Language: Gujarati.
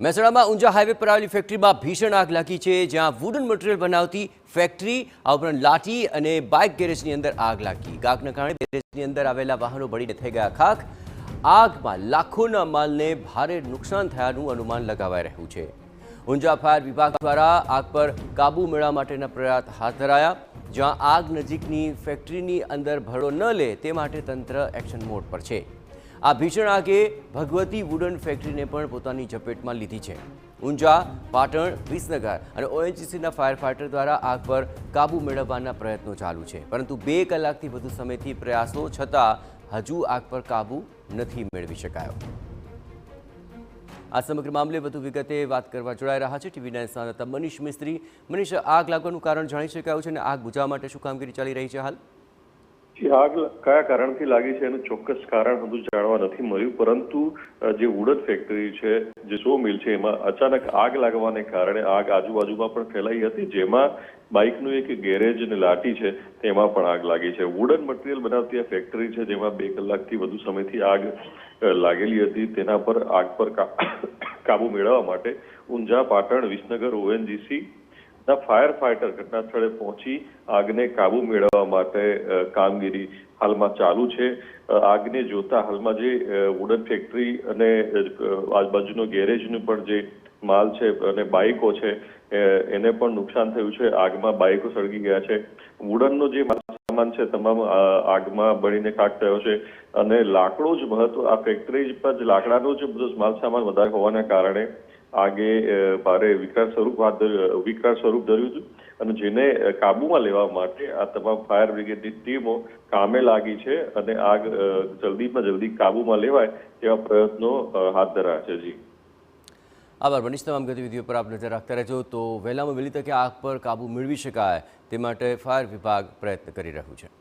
મહેસાણામાં ઊંઝા હાઈવે પર આવેલી ફેક્ટરીમાં ભીષણ આગ લાગી છે, જ્યાં વુડન મટીરિયલ બનાવતી ફેક્ટરી આ ઉપરાંત લાઠી અને બાઇક ગેરેજની અંદર આગ લાગી. આગના કારણે ગેરેજની અંદર આવેલા વાહનો બળીને થઈ ગયા ખાખ. આગમાં લાખોના માલને ભારે નુકસાન થયાનું અનુમાન લગાવાઈ રહ્યું છે. ઊંઝા ફાયર વિભાગ દ્વારા આગ પર કાબુ મેળવવા માટેના પ્રયાસ હાથ ધરાયા, જ્યાં આગ નજીકની ફેક્ટરીની અંદર ભરડો ન લે તે માટે તંત્ર એક્શન મોડ પર છે. આ ભીષણ આગે ભગવતી વુડન ફેક્ટરીને પણ પોતાની ઝપેટમાં લીધી છે. ઊંઝા, પાટણ, વિસનગર અને ઓએનજીસીના ફાયર ફાઇટર દ્વારા આગ પર કાબુ મેળવવાના પ્રયત્નો ચાલુ છે, પરંતુ 2 કલાકથી વધુ સમયથી પ્રયાસો છતાં હજુ આગ પર કાબુ નથી મેળવી શકાયો. આ સમગ્ર મામલે વધુ વિગતે વાત કરવા જોડાઈ રહ્યા છે ટીવી 9 સંવાદદાતા મનીષ મિસ્ત્રી. મનીષ, આગ લાગવાનું કારણ જાણી શકાયું છે અને આગ બુઝાવવા માટે શું કામગીરી ચાલી રહી છે હાલ? આગ કયા કારણથી લાગી છે એનું ચોક્કસ કારણ હજુ જાણવા નથી મળ્યું, પરંતુ જે વુડન ફેક્ટરી છે, જે સો મિલ છે, એમાં અચાનક આગ લાગવાને કારણે આગ આજુબાજુમાં પણ ફેલાઈ હતી, જેમાં બાઇકનું એક ગેરેજ અને લાઠી છે તેમાં પણ આગ લાગી છે. વુડન મટીરિયલ બનાવતી આ ફેક્ટરી છે, જેમાં 2 કલાકથી વધુ સમયથી આગ લાગેલી હતી. તેના પર આગ પર કાબુ મેળવવા માટે ઊંઝા, પાટણ, વિસનગર, ઓએનજીસી ના ફાયર ફાઇટર ઘટના સ્થળે પહોંચી આગને કાબુ મેળવવા માટે કામગીરી હાલમાં ચાલુ છે. આગને જોતા હાલમાં જે વુડન ફેક્ટરી અને આજુબાજુનો ગેરેજનું પણ જે માલ છે અને બાઇકો છે એને પણ નુકસાન થયું છે. આગમાં બાઇકો સળગી ગયા છે. વુડનનો જે માલ સામાન છે તમામ આગમાં બળીને ખાખ થયો છે અને લાકડું જ મહત્વ, આ ફેક્ટરી પર જ લાકડાનો જ બધો માલ સામાન વધારે હોવાના કારણે આગે ભારે વિકરાળ સ્વરૂપ ધર્યું હતું અને જેને કાબુમાં લેવા માટે આ તમામ ફાયર બ્રિગેડની ટીમો કામે લાગી છે અને આગ જલ્દીમાં જલ્દી કાબુમાં લેવાય તેવા પ્રયત્નો હાથ ધરાયા છે. જી આભાર મનીષ. તમામ ગતિવિધિઓ પર આપ નજર રાખતા રહેજો તો વહેલામાં વહેલી તકે આગ પર કાબુ મેળવી શકાય તે માટે ફાયર વિભાગ પ્રયત્ન કરી રહ્યું છે.